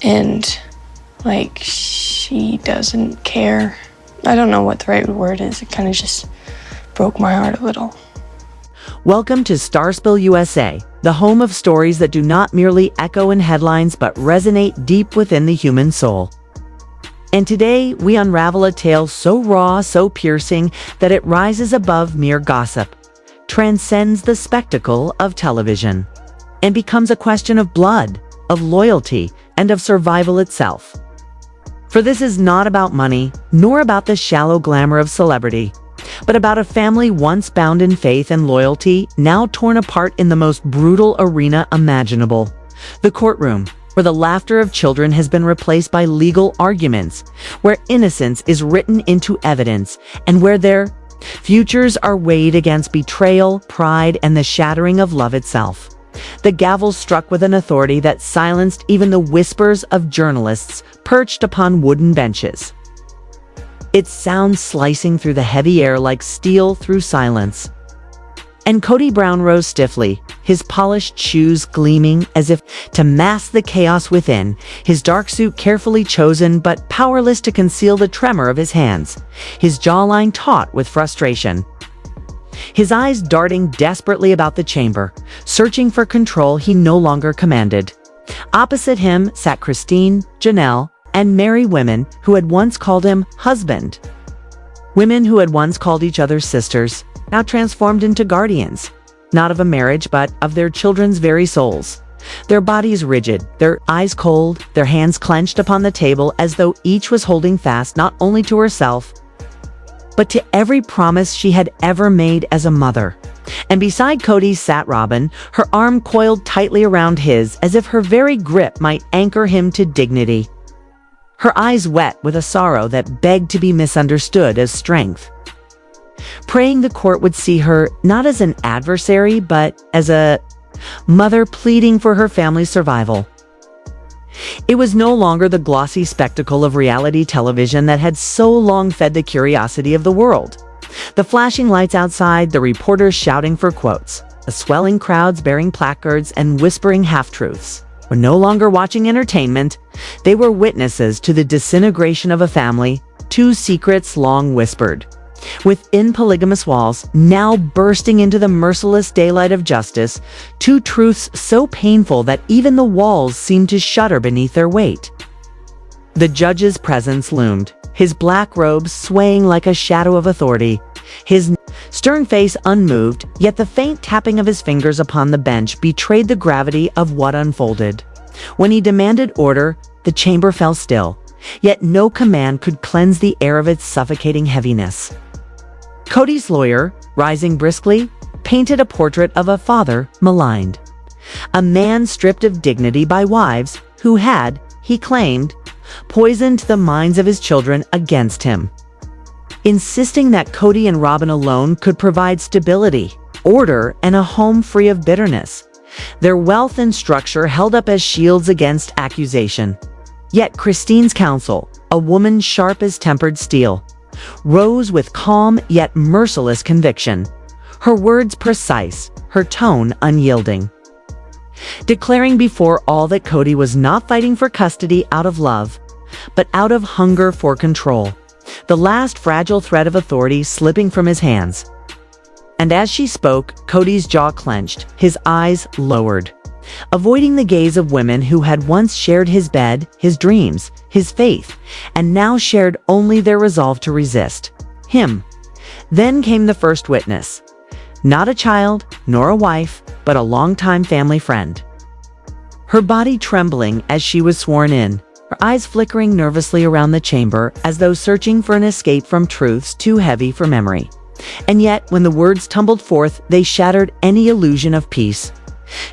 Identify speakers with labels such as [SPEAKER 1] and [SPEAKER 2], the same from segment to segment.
[SPEAKER 1] And, like, she doesn't care. I don't know what the right word is. It kind of just broke my heart a little.
[SPEAKER 2] Welcome to Starspill USA, the home of stories that do not merely echo in headlines but resonate deep within the human soul. And today, we unravel a tale so raw, so piercing, that it rises above mere gossip, transcends the spectacle of television, and becomes a question of blood, of loyalty, and of survival itself. For this is not about money, nor about the shallow glamour of celebrity, but about a family once bound in faith and loyalty, now torn apart in the most brutal arena imaginable, the courtroom, where the laughter of children has been replaced by legal arguments, where innocence is written into evidence, and where their futures are weighed against betrayal, pride, and the shattering of love itself. The gavel struck with an authority that silenced even the whispers of journalists perched upon wooden benches. Its sound slicing through the heavy air like steel through silence. And Cody Brown rose stiffly, his polished shoes gleaming as if to mask the chaos within, his dark suit carefully chosen but powerless to conceal the tremor of his hands, his jawline taut with frustration. His eyes darting desperately about the chamber, searching for control he no longer commanded. Opposite him sat Christine, Janelle, and Mary, women who had once called him husband. Women who had once called each other sisters, now transformed into guardians, not of a marriage but of their children's very souls. Their bodies rigid, their eyes cold, their hands clenched upon the table as though each was holding fast not only to herself, but to every promise she had ever made as a mother. And beside Cody sat Robin, her arm coiled tightly around his as if her very grip might anchor him to dignity. Her eyes wet with a sorrow that begged to be misunderstood as strength. Praying the court would see her not as an adversary, but as a mother pleading for her family's survival. It was no longer the glossy spectacle of reality television that had so long fed the curiosity of the world. The flashing lights outside, the reporters shouting for quotes, the swelling crowds bearing placards and whispering half-truths were no longer watching entertainment. They were witnesses to the disintegration of a family, two secrets long whispered. Within polygamous walls, now bursting into the merciless daylight of justice, two truths so painful that even the walls seemed to shudder beneath their weight. The judge's presence loomed, his black robes swaying like a shadow of authority, his stern face unmoved, yet the faint tapping of his fingers upon the bench betrayed the gravity of what unfolded. When he demanded order, the chamber fell still, yet no command could cleanse the air of its suffocating heaviness. Cody's lawyer, rising briskly, painted a portrait of a father maligned. A man stripped of dignity by wives who had, he claimed, poisoned the minds of his children against him. Insisting that Cody and Robin alone could provide stability, order, and a home free of bitterness. Their wealth and structure held up as shields against accusation. Yet Christine's counsel, a woman sharp as tempered steel, rose with calm yet merciless conviction, her words precise, her tone unyielding. Declaring before all that Cody was not fighting for custody out of love, but out of hunger for control, the last fragile thread of authority slipping from his hands. And as she spoke, Cody's jaw clenched, his eyes lowered, avoiding the gaze of women who had once shared his bed, his dreams, his faith, and now shared only their resolve to resist him. Then came the first witness, not a child, nor a wife, but a longtime family friend. Her body trembling as she was sworn in, her eyes flickering nervously around the chamber as though searching for an escape from truths too heavy for memory. And yet, when the words tumbled forth, they shattered any illusion of peace.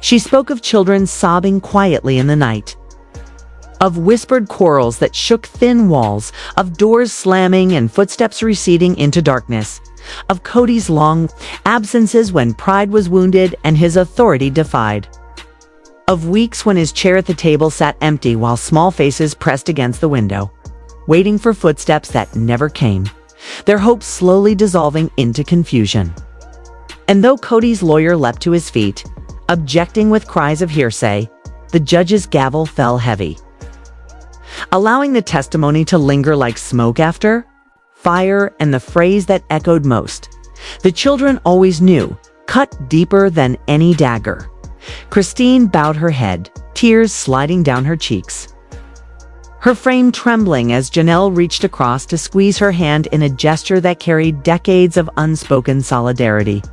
[SPEAKER 2] She spoke of children sobbing quietly in the night, of whispered quarrels that shook thin walls, of doors slamming and footsteps receding into darkness, of Cody's long absences when pride was wounded and his authority defied, of weeks when his chair at the table sat empty while small faces pressed against the window, waiting for footsteps that never came, their hopes slowly dissolving into confusion. And though Cody's lawyer leapt to his feet, objecting with cries of hearsay, the judge's gavel fell heavy. allowing the testimony to linger like smoke after fire, and the phrase that echoed most. The children always knew, cut deeper than any dagger. Christine bowed her head, tears sliding down her cheeks. Her frame trembling as Janelle reached across to squeeze her hand in a gesture that carried decades of unspoken solidarity.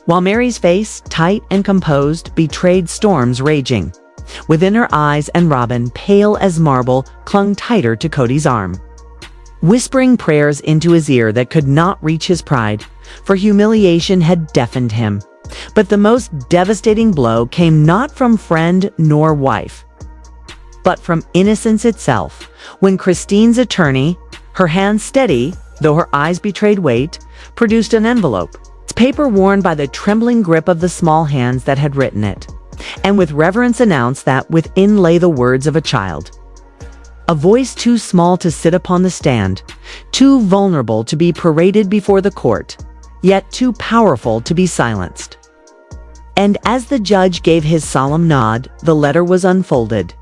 [SPEAKER 2] While Mary's face, tight and composed, betrayed storms raging. Within her eyes, and Robin, pale as marble, clung tighter to Cody's arm, whispering prayers into his ear that could not reach his pride, for humiliation had deafened him. But the most devastating blow came not from friend nor wife, but from innocence itself, when Christine's attorney, her hands steady, though her eyes betrayed weight, produced an envelope, its paper worn by the trembling grip of the small hands that had written it, and with reverence announced that within lay the words of a child. A voice too small to sit upon the stand, too vulnerable to be paraded before the court, yet too powerful to be silenced. And as the judge gave his solemn nod, the letter was unfolded,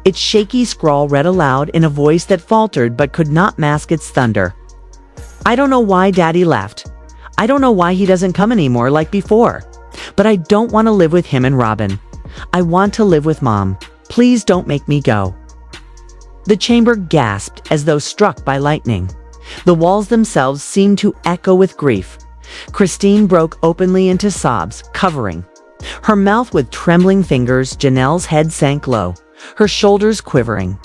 [SPEAKER 2] its shaky scrawl read aloud in a voice that faltered but could not mask its thunder. I don't know why Daddy left. I don't know why he doesn't come anymore like before. But I don't want to live with him and Robin. I want to live with Mom. Please don't make me go. The chamber gasped as though struck by lightning. The walls themselves seemed to echo with grief. Christine broke openly into sobs, covering her mouth with trembling fingers. Janelle's head sank low, her shoulders quivering.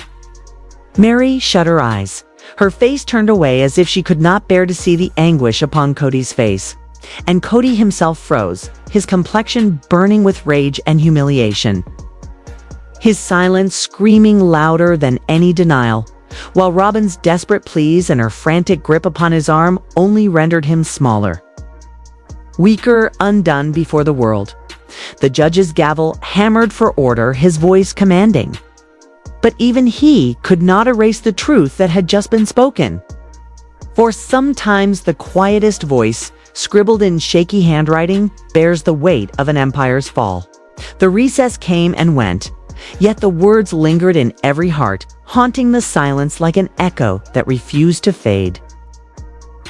[SPEAKER 2] Mary shut her eyes, her face turned away as if she could not bear to see the anguish upon Cody's face. And Cody himself froze, his complexion burning with rage and humiliation. His silence screaming louder than any denial, while Robin's desperate pleas and her frantic grip upon his arm only rendered him smaller. Weaker, undone before the world. The judge's gavel hammered for order, his voice commanding. But even he could not erase the truth that had just been spoken. For sometimes the quietest voice, scribbled in shaky handwriting, bears the weight of an empire's fall. The recess came and went, yet the words lingered in every heart, haunting the silence like an echo that refused to fade.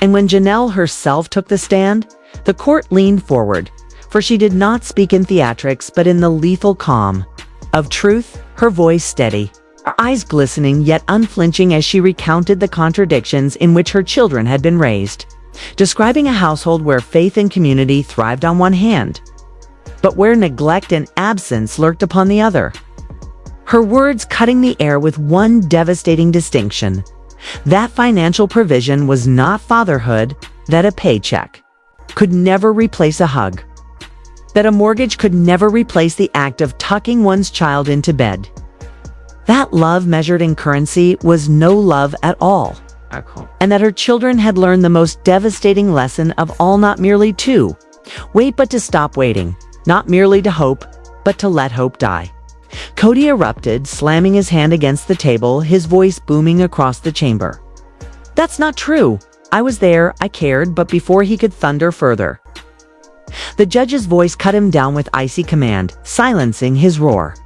[SPEAKER 2] And when Janelle herself took the stand, the court leaned forward, for she did not speak in theatrics but in the lethal calm of truth, her voice steady, her eyes glistening yet unflinching as she recounted the contradictions in which her children had been raised, describing a household where faith and community thrived on one hand, but where neglect and absence lurked upon the other. Her words cutting the air with one devastating distinction: that financial provision was not fatherhood, that a paycheck could never replace a hug, that a mortgage could never replace the act of tucking one's child into bed. That love measured in currency was no love at all. And that her children had learned the most devastating lesson of all: not merely to wait, but to stop waiting, not merely to hope, but to let hope die. Cody erupted, slamming his hand against the table, his voice booming across the chamber. That's not true. I was there, I cared, but before he could thunder further, the judge's voice cut him down with icy command, silencing his roar,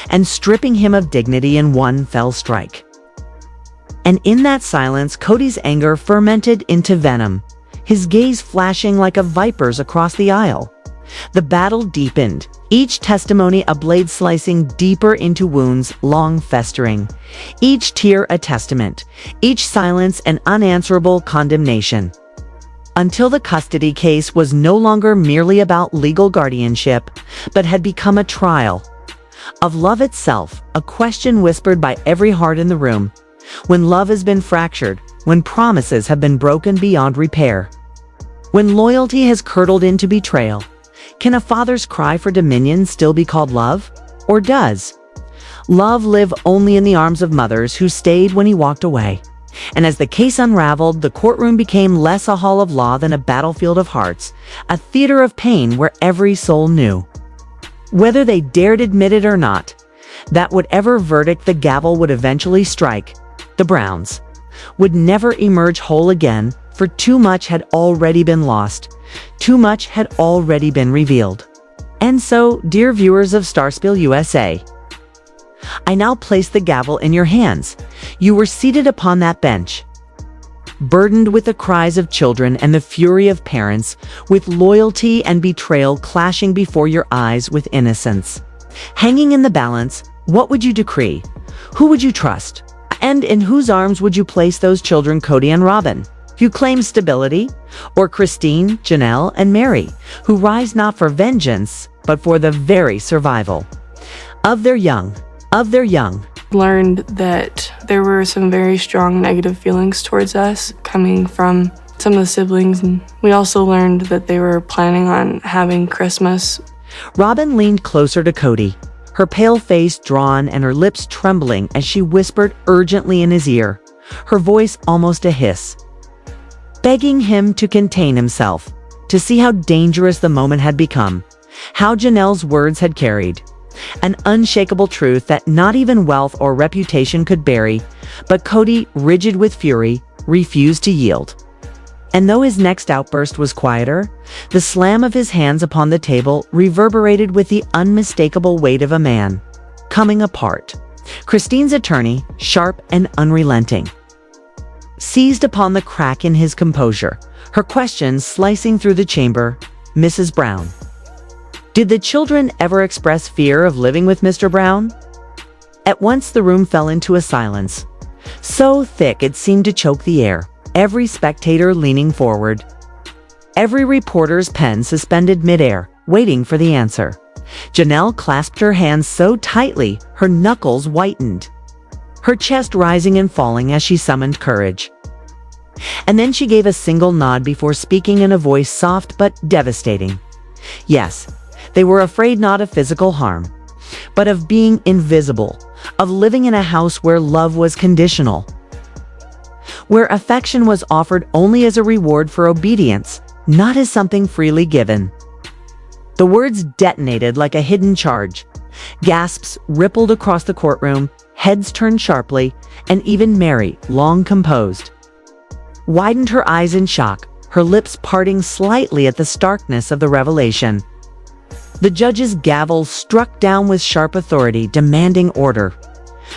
[SPEAKER 2] and stripping him of dignity in one fell strike. And in that silence, Cody's anger fermented into venom, his gaze flashing like a viper's across the aisle. The battle deepened, each testimony a blade slicing deeper into wounds long festering, each tear a testament, each silence an unanswerable condemnation. Until the custody case was no longer merely about legal guardianship, but had become a trial of love itself, a question whispered by every heart in the room. When love has been fractured, when promises have been broken beyond repair, when loyalty has curdled into betrayal, can a father's cry for dominion still be called love? Or does love live only in the arms of mothers who stayed when he walked away? And as the case unraveled, the courtroom became less a hall of law than a battlefield of hearts, a theater of pain where every soul knew, whether they dared admit it or not, that whatever verdict the gavel would eventually strike, the Browns would never emerge whole again, for too much had already been lost, too much had already been revealed. And so, dear viewers of Starspill USA, I now place the gavel in your hands. You were seated upon that bench, burdened with the cries of children and the fury of parents, with loyalty and betrayal clashing before your eyes with innocence. Hanging in the balance, what would you decree? Who would you trust? And in whose arms would you place those children, Cody and Robin, who claim stability? Or Christine, Janelle, and Mary, who rise not for vengeance, but for the very survival of their young.
[SPEAKER 1] Learned that there were some very strong negative feelings towards us coming from some of the siblings, and we also learned that they were planning on having Christmas.
[SPEAKER 2] Robin leaned closer to Cody, her pale face drawn and her lips trembling as she whispered urgently in his ear, her voice almost a hiss, begging him to contain himself, to see how dangerous the moment had become, how Janelle's words had carried an unshakable truth that not even wealth or reputation could bury, but Cody, rigid with fury, refused to yield. And though his next outburst was quieter, the slam of his hands upon the table reverberated with the unmistakable weight of a man coming apart. Christine's attorney, sharp and unrelenting, seized upon the crack in his composure, her questions slicing through the chamber. Mrs. Brown, did the children ever express fear of living with Mr. Brown? At once the room fell into a silence, so thick it seemed to choke the air, every spectator leaning forward, every reporter's pen suspended midair, waiting for the answer. Janelle clasped her hands so tightly, her knuckles whitened, her chest rising and falling as she summoned courage. And then she gave a single nod before speaking in a voice soft but devastating. Yes, they were afraid not of physical harm, but of being invisible, of living in a house where love was conditional, where affection was offered only as a reward for obedience, not as something freely given. The words detonated like a hidden charge. Gasps rippled across the courtroom, heads turned sharply, and even Mary, long composed, widened her eyes in shock, her lips parting slightly at the starkness of the revelation. The judge's gavel struck down with sharp authority, demanding order.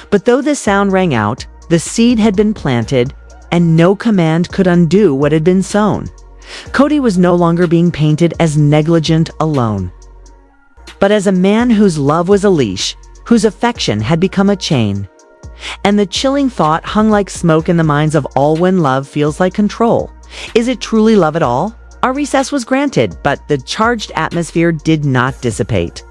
[SPEAKER 2] But though the sound rang out, the seed had been planted, and no command could undo what had been sown. Cody was no longer being painted as negligent alone, but as a man whose love was a leash, whose affection had become a chain. And the chilling thought hung like smoke in the minds of all when love feels like control. Is it truly love at all? Our recess was granted, but the charged atmosphere did not dissipate.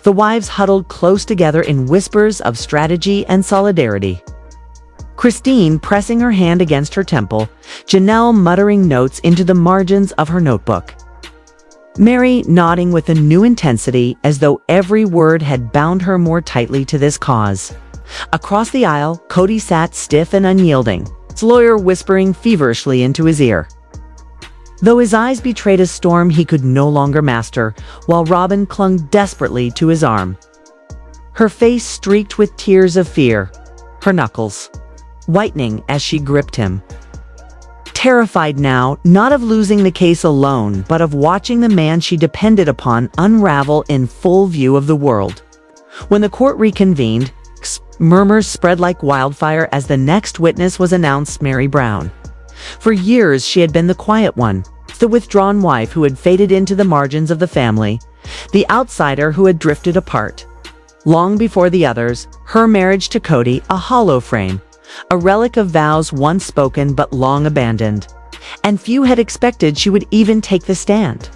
[SPEAKER 2] The wives huddled close together in whispers of strategy and solidarity. Christine pressing her hand against her temple, Janelle muttering notes into the margins of her notebook, Mary nodding with a new intensity as though every word had bound her more tightly to this cause. Across the aisle, Cody sat stiff and unyielding, his lawyer whispering feverishly into his ear, though his eyes betrayed a storm he could no longer master, while Robin clung desperately to his arm, her face streaked with tears of fear, her knuckles whitening as she gripped him. Terrified now, not of losing the case alone, but of watching the man she depended upon unravel in full view of the world. When the court reconvened, murmurs spread like wildfire as the next witness was announced, Mary Brown. For years she had been the quiet one, the withdrawn wife who had faded into the margins of the family, the outsider who had drifted apart. Long before the others, her marriage to Cody a hollow frame, a relic of vows once spoken but long abandoned, and few had expected she would even take the stand.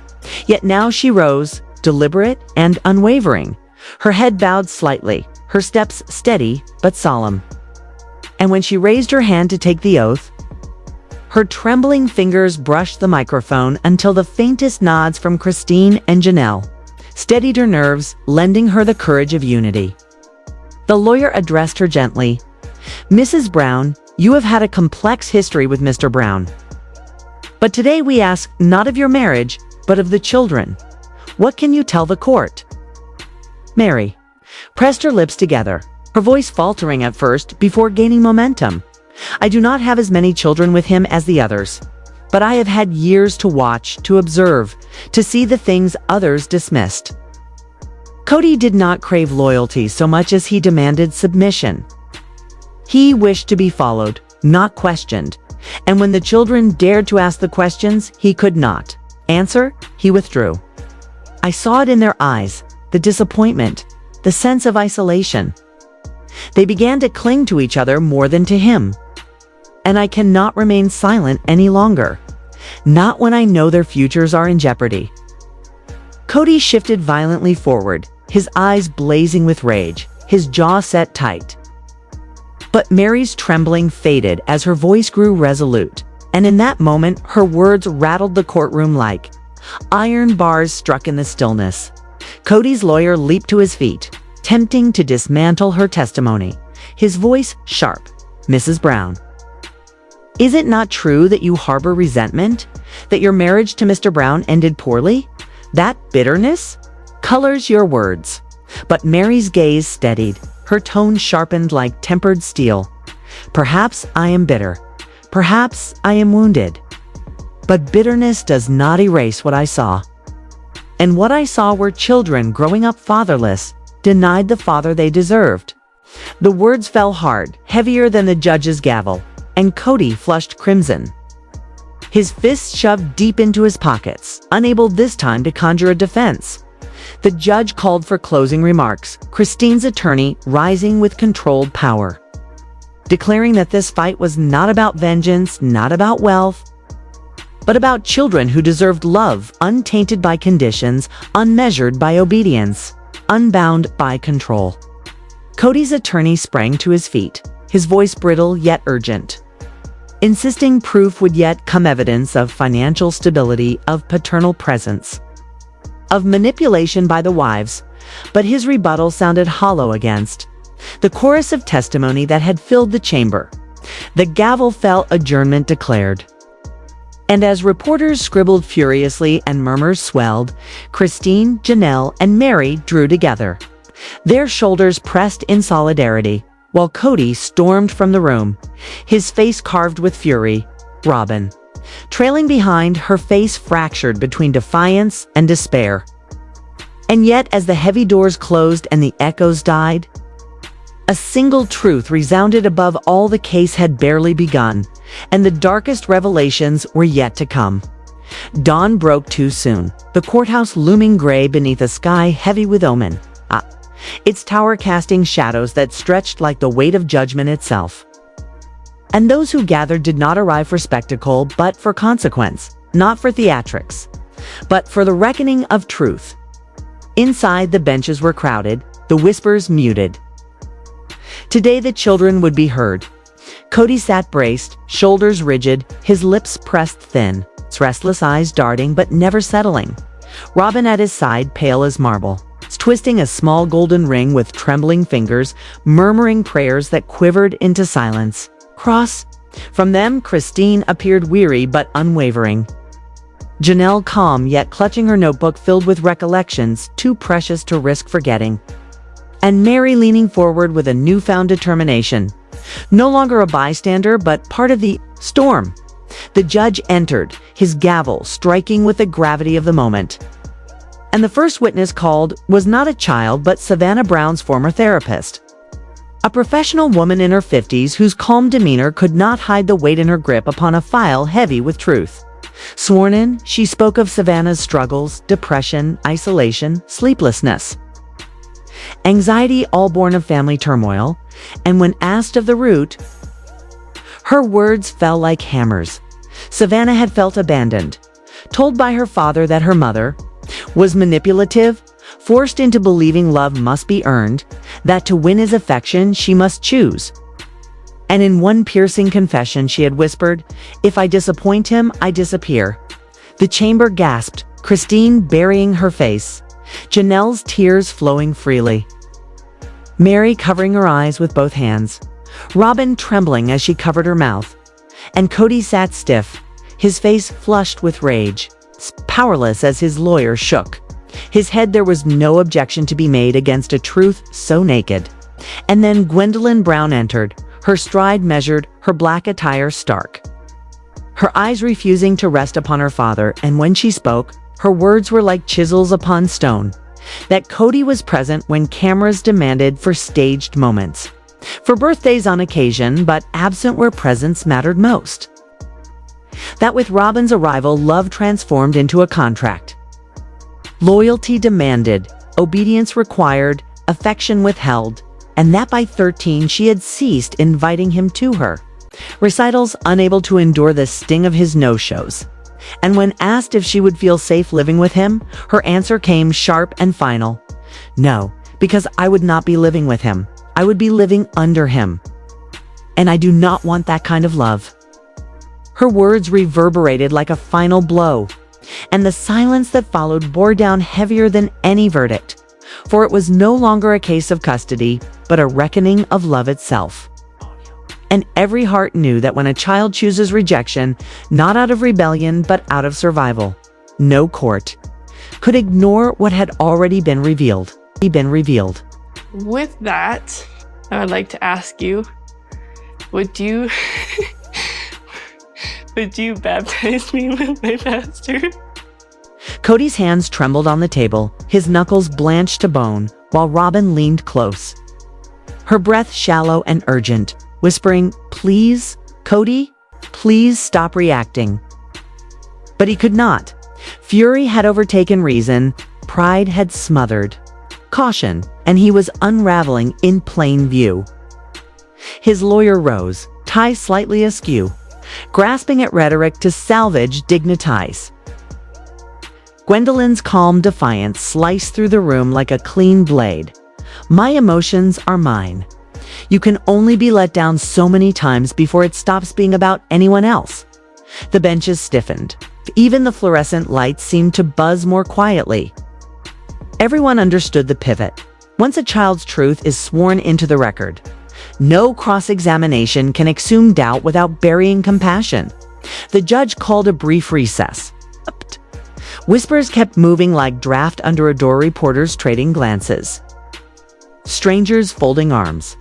[SPEAKER 2] Yet now she rose, deliberate and unwavering, her head bowed slightly, her steps steady but solemn. And when she raised her hand to take the oath, her trembling fingers brushed the microphone until the faintest nods from Christine and Janelle steadied her nerves, lending her the courage of unity. The lawyer addressed her gently, Mrs. Brown, you have had a complex history with Mr. Brown. But today we ask not of your marriage, but of the children. What can you tell the court? Mary pressed her lips together, her voice faltering at first before gaining momentum. I do not have as many children with him as the others, but I have had years to watch, to observe, to see the things others dismissed. Cody did not crave loyalty so much as he demanded submission. He wished to be followed, not questioned, and when the children dared to ask the questions he could not answer, he withdrew. I saw it in their eyes, the disappointment, the sense of isolation. They began to cling to each other more than to him. And I cannot remain silent any longer, not when I know their futures are in jeopardy. Cody shifted violently forward, his eyes blazing with rage, his jaw set tight. But Mary's trembling faded as her voice grew resolute, and in that moment her words rattled the courtroom like iron bars struck in the stillness. Cody's lawyer leaped to his feet, tempting to dismantle her testimony, his voice sharp. Mrs. Brown, is it not true that you harbor resentment? That your marriage to Mr. Brown ended poorly? That bitterness colors your words. But Mary's gaze steadied, her tone sharpened like tempered steel. Perhaps I am bitter. Perhaps I am wounded. But bitterness does not erase what I saw. And what I saw were children growing up fatherless, denied the father they deserved. The words fell hard, heavier than the judge's gavel, and Cody flushed crimson. His fists shoved deep into his pockets, unable this time to conjure a defense. The judge called for closing remarks, Christine's attorney rising with controlled power, declaring that this fight was not about vengeance, not about wealth, but about children who deserved love, untainted by conditions, unmeasured by obedience, unbound by control. Cody's attorney sprang to his feet, his voice brittle yet urgent, insisting proof would yet come, evidence of financial stability, of paternal presence, of manipulation by the wives. But his rebuttal sounded hollow against the chorus of testimony that had filled the chamber. The gavel fell, adjournment declared. And as reporters scribbled furiously and murmurs swelled, Christine, Janelle, and Mary drew together, their shoulders pressed in solidarity, while Cody stormed from the room, his face carved with fury. Robin, trailing behind, her face fractured between defiance and despair. And yet, as the heavy doors closed and the echoes died, a single truth resounded above all: the case had barely begun, and the darkest revelations were yet to come. Dawn broke too soon, the courthouse looming gray beneath a sky heavy with omen, its tower casting shadows that stretched like the weight of judgment itself. And those who gathered did not arrive for spectacle, but for consequence, not for theatrics, but for the reckoning of truth. Inside, the benches were crowded, the whispers muted. Today the children would be heard. Cody sat braced, shoulders rigid, his lips pressed thin, his restless eyes darting but never settling. Robin at his side, pale as marble, twisting a small golden ring with trembling fingers, murmuring prayers that quivered into silence. Across from them, Christine appeared weary but unwavering. Janelle calm, yet clutching her notebook filled with recollections too precious to risk forgetting. And Mary leaning forward with a newfound determination. No longer a bystander, but part of the storm. The judge entered, his gavel striking with the gravity of the moment. And the first witness called was not a child, but Savannah Brown's former therapist. A professional woman in her 50s whose calm demeanor could not hide the weight in her grip upon a file heavy with truth. Sworn in, she spoke of Savannah's struggles, depression, isolation, sleeplessness, anxiety, all born of family turmoil, and when asked of the root, her words fell like hammers. Savannah had felt abandoned, told by her father that her mother was manipulative, forced into believing love must be earned, that to win his affection she must choose. And in one piercing confession she had whispered, "If I disappoint him, I disappear." The chamber gasped, Christine burying her face, Janelle's tears flowing freely, Mary covering her eyes with both hands, Robin trembling as she covered her mouth, and Cody sat stiff, his face flushed with rage, powerless as his lawyer shook his head. There was no objection to be made against a truth so naked. And then Gwendolyn Brown entered, her stride measured, her black attire stark, her eyes refusing to rest upon her father, and when she spoke, her words were like chisels upon stone, that Cody was present when cameras demanded for staged moments, for birthdays on occasion, but absent where presence mattered most. That with Robin's arrival, love transformed into a contract. Loyalty demanded, obedience required, affection withheld, and that by 13 she had ceased inviting him to her recitals, unable to endure the sting of his no-shows. And when asked if she would feel safe living with him, her answer came sharp and final. No, because I would not be living with him. I would be living under him. And I do not want that kind of love. Her words reverberated like a final blow, and the silence that followed bore down heavier than any verdict, for it was no longer a case of custody, but a reckoning of love itself. And every heart knew that when a child chooses rejection, not out of rebellion, but out of survival, no court could ignore what had already been revealed.
[SPEAKER 1] With that, I would like to ask you, would you baptize me with my pastor?
[SPEAKER 2] Cody's hands trembled on the table, his knuckles blanched to bone, while Robin leaned close, her breath shallow and urgent, whispering, "Please, Cody, please stop reacting." But he could not. Fury had overtaken reason, pride had smothered caution, and he was unraveling in plain view. His lawyer rose, tie slightly askew, grasping at rhetoric to salvage dignities. Gwendolyn's calm defiance sliced through the room like a clean blade. "My emotions are mine. You can only be let down so many times before it stops being about anyone else." The benches stiffened. Even the fluorescent lights seemed to buzz more quietly. Everyone understood the pivot. Once a child's truth is sworn into the record, no cross-examination can exhume doubt without burying compassion. The judge called a brief recess. Whispers kept moving like draft under a door, reporters trading glances. Strangers folding arms.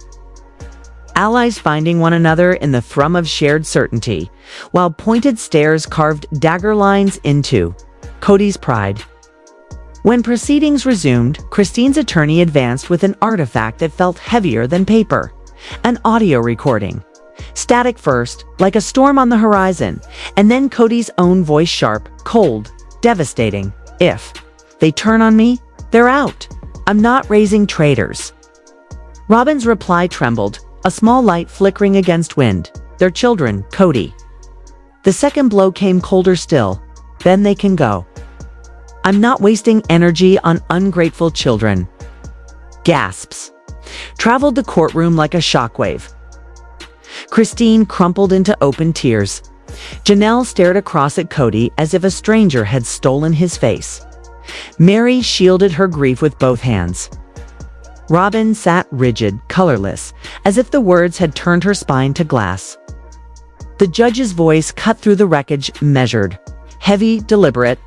[SPEAKER 2] Allies finding one another in the thrum of shared certainty, while pointed stares carved dagger lines into Cody's pride. When proceedings resumed, Christine's attorney advanced with an artifact that felt heavier than paper. An audio recording. Static first, like a storm on the horizon, and then Cody's own voice, sharp, cold, devastating. "If they turn on me, they're out. I'm not raising traitors." Robin's reply trembled, a small light flickering against wind. "They're children, Cody." The second blow came colder still. "Then they can go. I'm not wasting energy on ungrateful children." Gasps traveled the courtroom like a shockwave. Christine crumpled into open tears. Janelle stared across at Cody as if a stranger had stolen his face. Mary shielded her grief with both hands. Robin sat rigid, colorless, as if the words had turned her spine to glass. The judge's voice cut through the wreckage, measured, heavy, deliberate.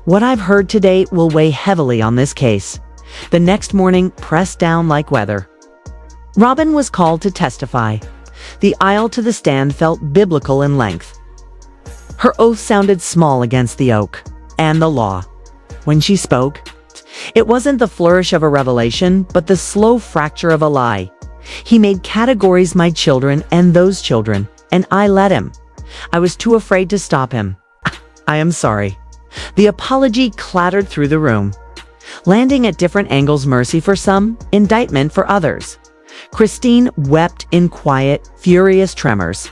[SPEAKER 2] "What I've heard today will weigh heavily on this case." The next morning, pressed down like weather. Robin was called to testify. The aisle to the stand felt biblical in length. Her oath sounded small against the oak and the law. When she spoke, it wasn't the flourish of a revelation, but the slow fracture of a lie. "He made categories my children and those children, and I let him. I was too afraid to stop him. I am sorry." The apology clattered through the room, landing at different angles, mercy for some, indictment for others. Christine wept in quiet, furious tremors.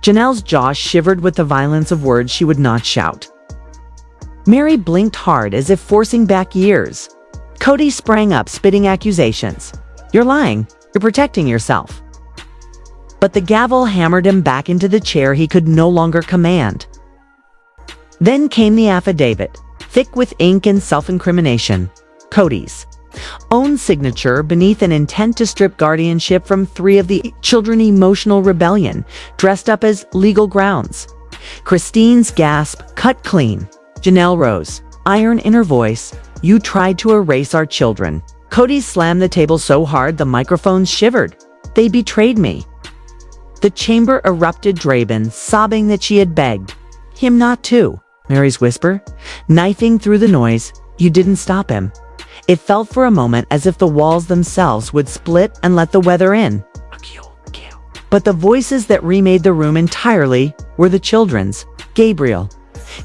[SPEAKER 2] Janelle's jaw shivered with the violence of words she would not shout. Mary blinked hard as if forcing back years. Cody sprang up, spitting accusations. "You're lying. You're protecting yourself." But the gavel hammered him back into the chair he could no longer command. Then came the affidavit, thick with ink and self-incrimination. Cody's own signature beneath an intent to strip guardianship from 3 of the children, emotional rebellion, dressed up as legal grounds. Christine's gasp cut clean. Janelle rose, iron in her voice. "You tried to erase our children." Cody slammed the table so hard the microphones shivered. "They betrayed me." The chamber erupted, Draben sobbing that she had begged him not to. Mary's whisper, knifing through the noise, "You didn't stop him. It felt for a moment as if the walls themselves would split and let the weather in. But the voices that remade the room entirely were the children's. Gabriel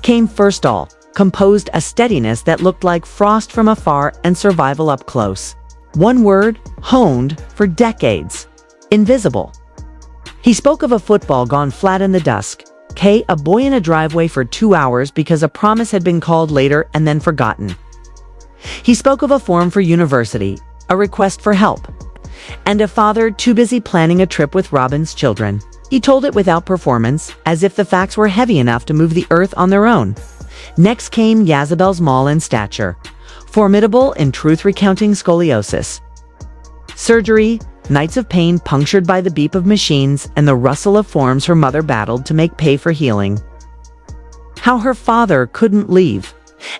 [SPEAKER 2] came first, all composed a steadiness that looked like frost from afar and survival up close. One word, honed for decades: invisible. He spoke of a football gone flat in the dusk, a boy in a driveway for 2 hours because a promise had been called later and then forgotten. He spoke of a form for university, a request for help, and a father too busy planning a trip with Robin's children. He told it without performance, as if the facts were heavy enough to move the earth on their own. Next came Yazabel's maul in stature, formidable in truth-recounting scoliosis. Surgery, nights of pain punctured by the beep of machines and the rustle of forms her mother battled to make pay for healing. How her father couldn't leave,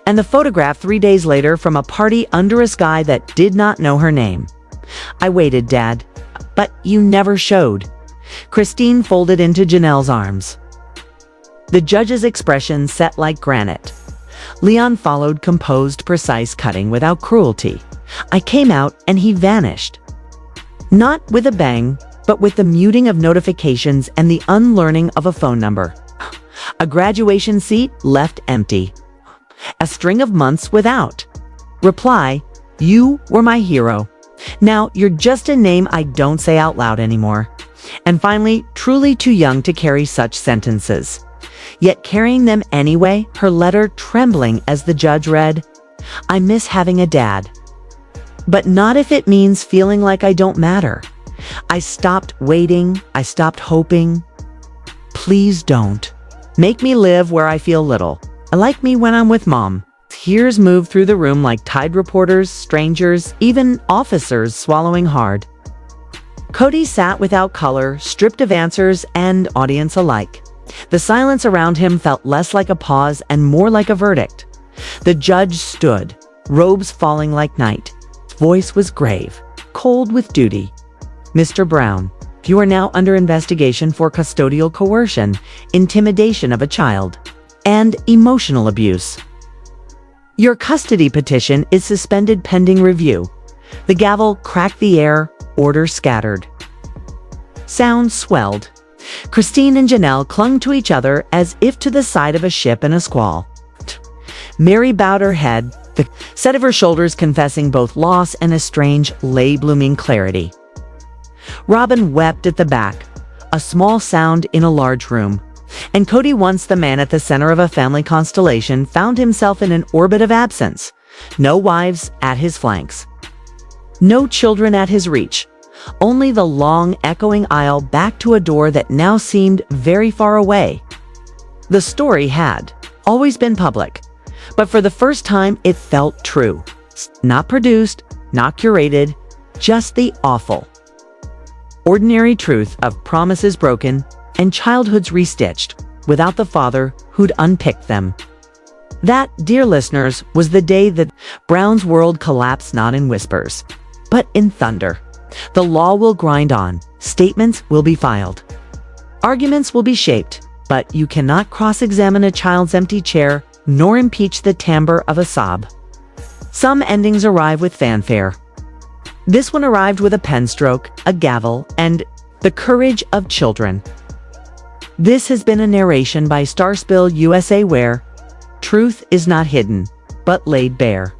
[SPEAKER 2] and the photograph 3 days later from a party under a sky that did not know her name. I waited, Dad, but you never showed. Christine folded into Janelle's arms. The judge's expression set like granite. Leon followed composed, precise cutting without cruelty. I came out and he vanished. Not with a bang, but with the muting of notifications and the unlearning of a phone number. A graduation seat left empty. A string of months without. Reply, you were my hero. Now you're just a name I don't say out loud anymore. And finally, truly too young to carry such sentences. Yet carrying them anyway, her letter trembling as the judge read, I miss having a dad. But not if it means feeling like I don't matter. I stopped waiting. I stopped hoping. Please don't. Make me live where I feel little. I like me when I'm with Mom. Tears moved through the room like tide reporters, strangers, even officers swallowing hard. Cody sat without color, stripped of answers and audience alike. The silence around him felt less like a pause and more like a verdict. The judge stood, robes falling like night. His voice was grave, cold with duty. Mr. Brown, you are now under investigation for custodial coercion, intimidation of a child, and emotional abuse. Your custody petition is suspended pending review. The gavel cracked the air, order scattered. Sound swelled. Christine and Janelle clung to each other as if to the side of a ship in a squall. Mary bowed her head, the set of her shoulders confessing both loss and a strange, lay-blooming clarity. Robin wept at the back, a small sound in a large room. And Cody, once the man at the center of a family constellation, found himself in an orbit of absence. No wives at his flanks. No children at his reach. Only the long, echoing aisle back to a door that now seemed very far away. The story had always been public, but for the first time it felt true. Not produced, not curated, just the awful, ordinary truth of promises broken and childhoods restitched without the father who'd unpicked them. That, dear listeners, was the day that Brown's world collapsed, not in whispers, but in thunder. The law will grind on. Statements will be filed. Arguments will be shaped, but you cannot cross-examine a child's empty chair nor impeach the timbre of a sob. Some endings arrive with fanfare. This one arrived with a pen stroke, a gavel, and the courage of children. This has been a narration by Starspill USA, where truth is not hidden, but laid bare.